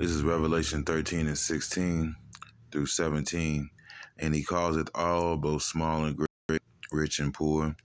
This is Revelation 13 and 16 through 17. And he causeth all, both small and great, rich and poor,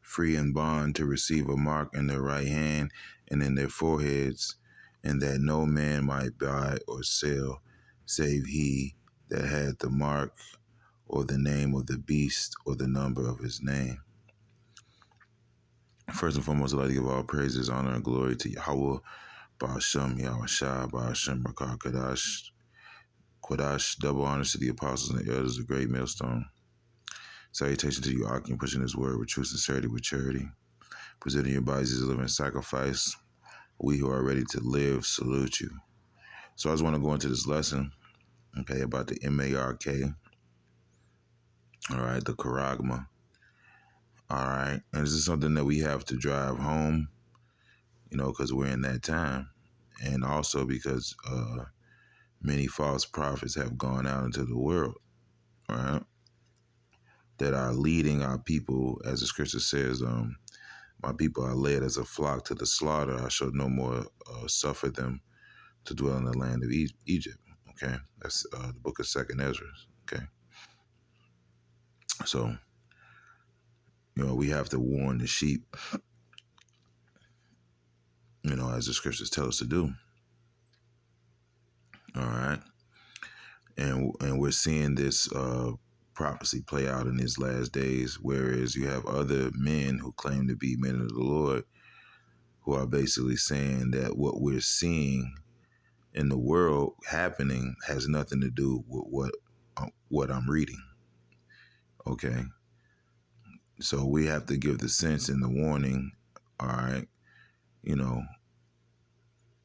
free and bond, to receive a mark in their right hand and in their foreheads, and that no man might buy or sell, save he that had the mark, or the name of the beast, or the number of his name. First and foremost, I'd like to give all praises, honor, and glory to Yahweh, Ba'ashem, Yahushua, Ba'ashem, Rakah, Kodash, double honors to the apostles and the elders of Great Millstone. Salutation to you, Akim, pushing his word with true sincerity, with charity, presenting your bodies as a living sacrifice. We who are ready to live salute you. So I just want to go into this lesson, okay, about the M-A-R-K, all right, the charagma, all right. And this is something that we have to drive home, because we're in that time. And also because many false prophets have gone out into the world, all right, that are leading our people, as the scripture says, my people are led as a flock to the slaughter. I shall no more suffer them to dwell in the land of Egypt. Okay, that's the book of 2nd Ezra. Okay, so we have to warn the sheep, as the scriptures tell us to do. All right, and we're seeing this prophecy play out in these last days, whereas you have other men who claim to be men of the Lord, who are basically saying that what we're seeing in the world happening has nothing to do with what I'm reading. Okay, so we have to give the sense and the warning, all right,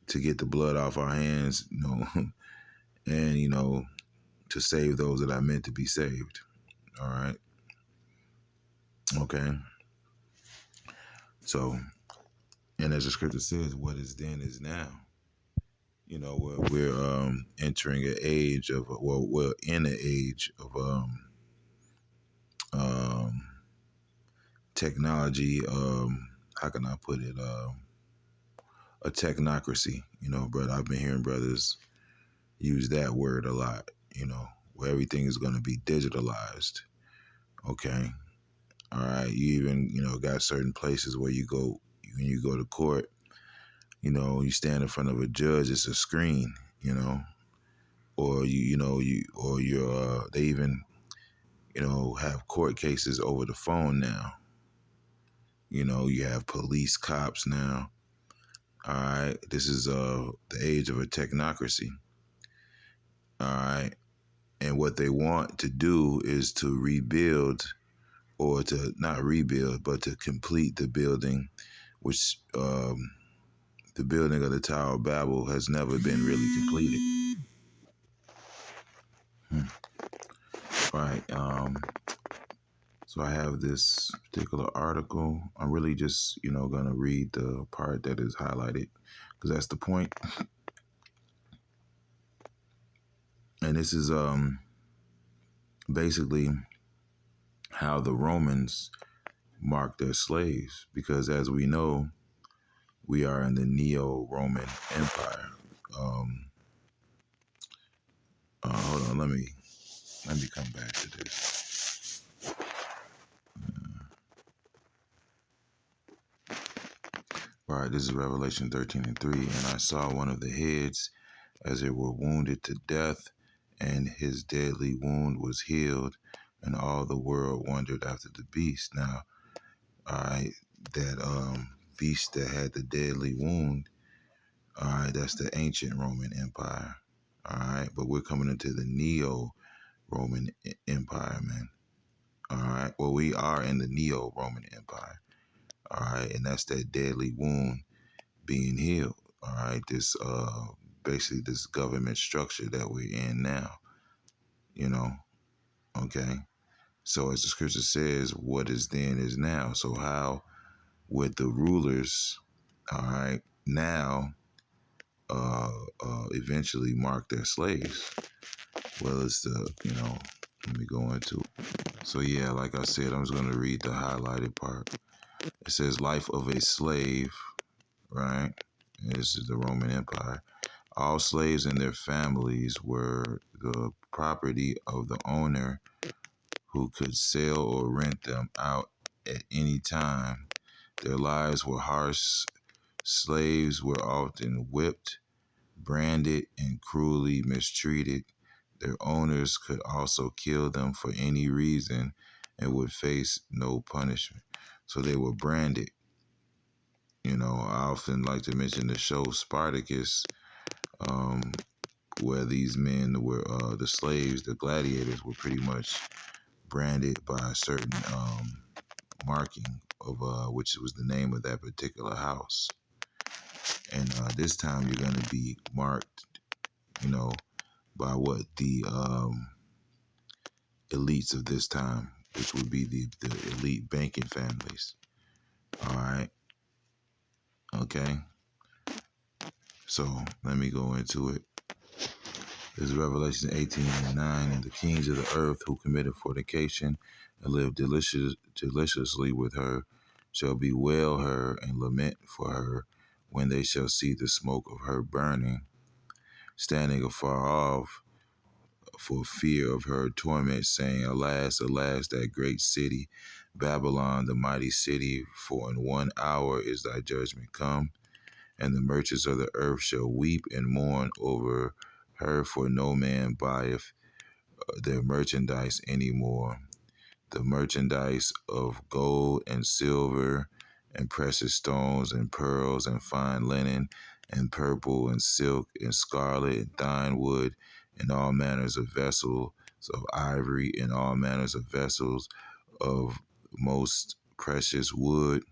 to get the blood off our hands, and to save those that are meant to be saved. All right. Okay. So, and as the scripture says, what is then is now. We're entering an age of, we're in an age of technology. How can I put it? A technocracy. But I've been hearing brothers use that word a lot. Where everything is going to be digitalized. Okay. All right. You even got certain places where you go when you go to court. You stand in front of a judge, it's a screen, or they even, have court cases over the phone now. You have police cops now. All right. This is the age of a technocracy. All right. And what they want to do is to rebuild, or to not rebuild, but to complete the building, which the building of the Tower of Babel has never been really completed. Right. So I have this particular article. I'm really just, going to read the part that is highlighted, because that's the point. And this is basically how the Romans marked their slaves, because as we know, we are in the Neo-Roman Empire. Hold on, let me come back to this. All right, this is Revelation 13 and 3. And I saw one of the heads as it were wounded to death, and his deadly wound was healed, and all the world wondered after the beast. Now, that beast that had the deadly wound, all right, that's the ancient Roman Empire. All right, but we're coming into the Neo-Roman Empire, man. All right, well, we are in the Neo-Roman Empire. All right, and that's that deadly wound being healed. All right, this basically this government structure that we're in now. Okay. So as the scripture says, what is then is now. So how would the rulers, all right, now eventually mark their slaves? Well, it's the, let me go into it. So yeah, like I said, I'm just going to read the highlighted part. It says, life of a slave, right? This is the Roman Empire. All slaves and their families were the property of the owner, who could sell or rent them out at any time. Their lives were harsh. Slaves were often whipped, branded, and cruelly mistreated. Their owners could also kill them for any reason and would face no punishment. So they were branded. I often like to mention the show Spartacus, um, where these men were the slaves, the gladiators, were pretty much branded by a certain marking of which was the name of that particular house. And this time you're going to be marked, by what the elites of this time, which would be the elite banking families. All right. Okay. So let me go into it. This is Revelation 18:9, and the kings of the earth who committed fornication and lived deliciously with her shall bewail her and lament for her when they shall see the smoke of her burning, standing afar off for fear of her torment, saying, Alas, alas, that great city, Babylon, the mighty city, for in 1 hour is thy judgment come. And the merchants of the earth shall weep and mourn over her, for no man buyeth their merchandise any more. The merchandise of gold and silver and precious stones and pearls and fine linen and purple and silk and scarlet and thine wood and all manners of vessels of ivory and all manners of vessels of most precious wood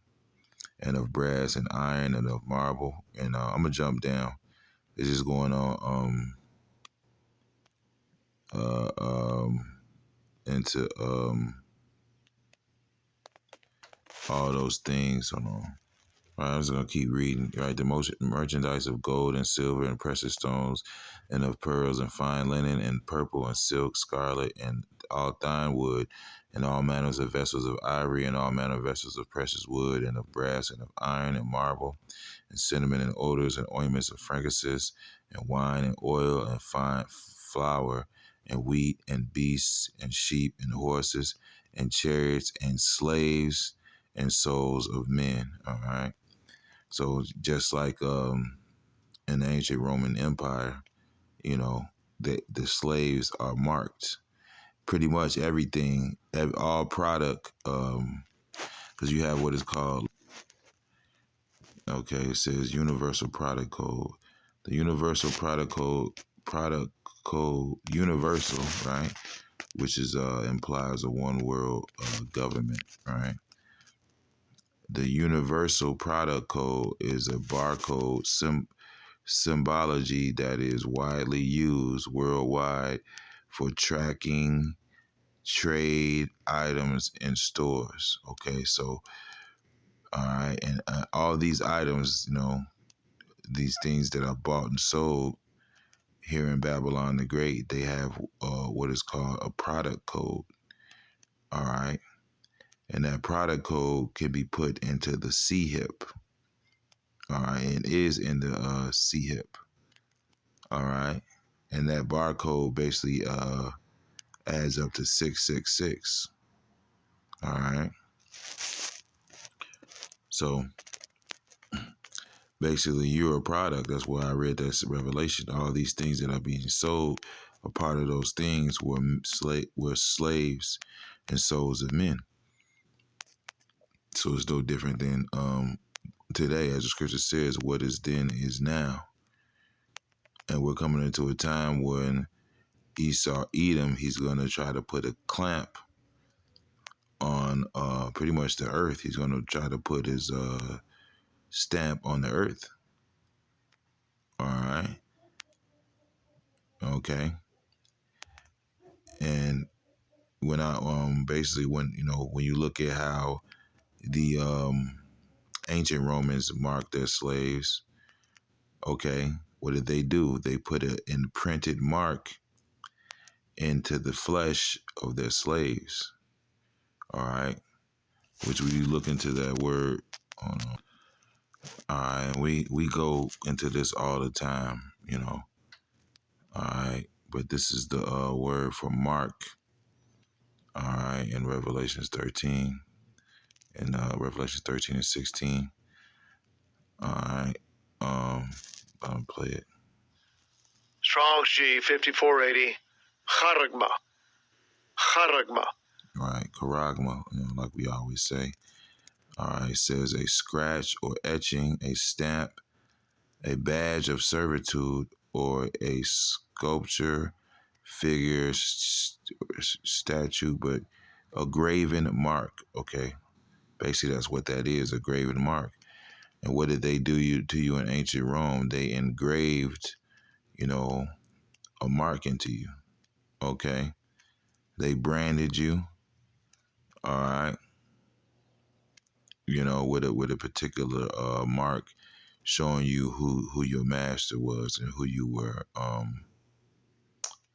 and of brass and iron and of marble. And I'm gonna jump down. It's just going on uh, um, into all those things. Hold on. All right, I'm just gonna keep reading. Right, the merchandise of gold and silver and precious stones, and of pearls and fine linen and purple and silk, scarlet and all thine wood, and all manners of vessels of ivory and all manner of vessels of precious wood and of brass and of iron and marble, and cinnamon and odors and ointments of frankincense and wine and oil and fine flour and wheat and beasts and sheep and horses and chariots and slaves and souls of men. All right. So just like in the ancient Roman Empire, the slaves are marked. Pretty much everything, all product, because you have what is called, okay, it says Universal Product Code. The Universal Product Code, universal, right, which is implies a one world government, right? The Universal Product Code is a barcode symbology that is widely used worldwide for tracking trade items in stores. Okay, so all right, and all these items, these things that are bought and sold here in Babylon the Great, they have what is called a product code. All right, and that product code can be put into the CHIP. All right, and is in the CHIP. All right, and that barcode basically adds up to 666. All right, so basically you're a product. That's why I read that Revelation. All these things that are being sold, a part of those things were slaves and souls of men. So it's no different than today, as the scripture says, what is then is now. And we're coming into a time when Esau, Edom, he's going to try to put a clamp on pretty much the earth. He's going to try to put his stamp on the earth. All right. Okay. And when I basically when you look at how the ancient Romans marked their slaves, okay, what did they do? They put an imprinted mark into the flesh of their slaves. All right. Which we look into that word. All right, we go into this all the time. you know. All right, but this is the word for mark. All right, in Revelations 13, in Revelations 13 and 16. All right, I'll play it. Strong's G 5480. Charagma. Charagma. All right, charagma, like we always say. All right, it says a scratch or etching, a stamp, a badge of servitude, or a sculpture, figure, statue, but a graven mark. Okay, basically that's what that is, a graven mark. And what did they do to you in ancient Rome? They engraved, a mark into you. Okay, they branded you. All right, with a particular mark, showing you who your master was and who you were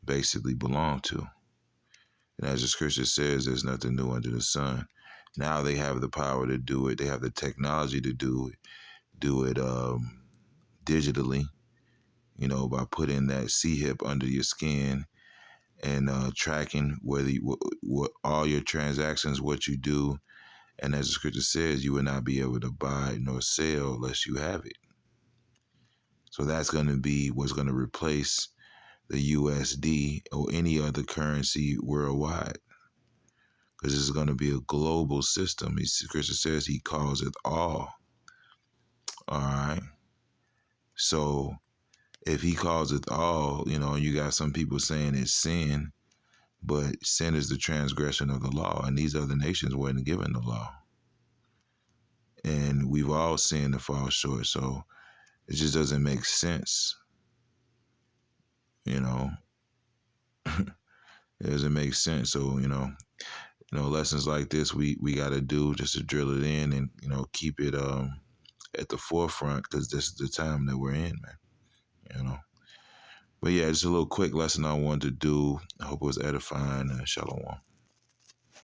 basically belonged to. And as the scripture says, there's nothing new under the sun. Now they have the power to do it. They have the technology to do it digitally, by putting that C-hip under your skin and tracking what all your transactions, what you do. And as the scripture says, you will not be able to buy nor sell unless you have it. So that's going to be what's going to replace the USD or any other currency worldwide, because this is going to be a global system. Scripture says he calls it all. All right. So if he calls it all, you got some people saying it's sin, but sin is the transgression of the law, and these other nations weren't given the law. And we've all sinned to fall short, so it just doesn't make sense. It doesn't make sense. So, lessons like this we got to do just to drill it in and, keep it at the forefront, because this is the time that we're in, man. But yeah, just a little quick lesson I wanted to do. I hope it was edifying. Shalom.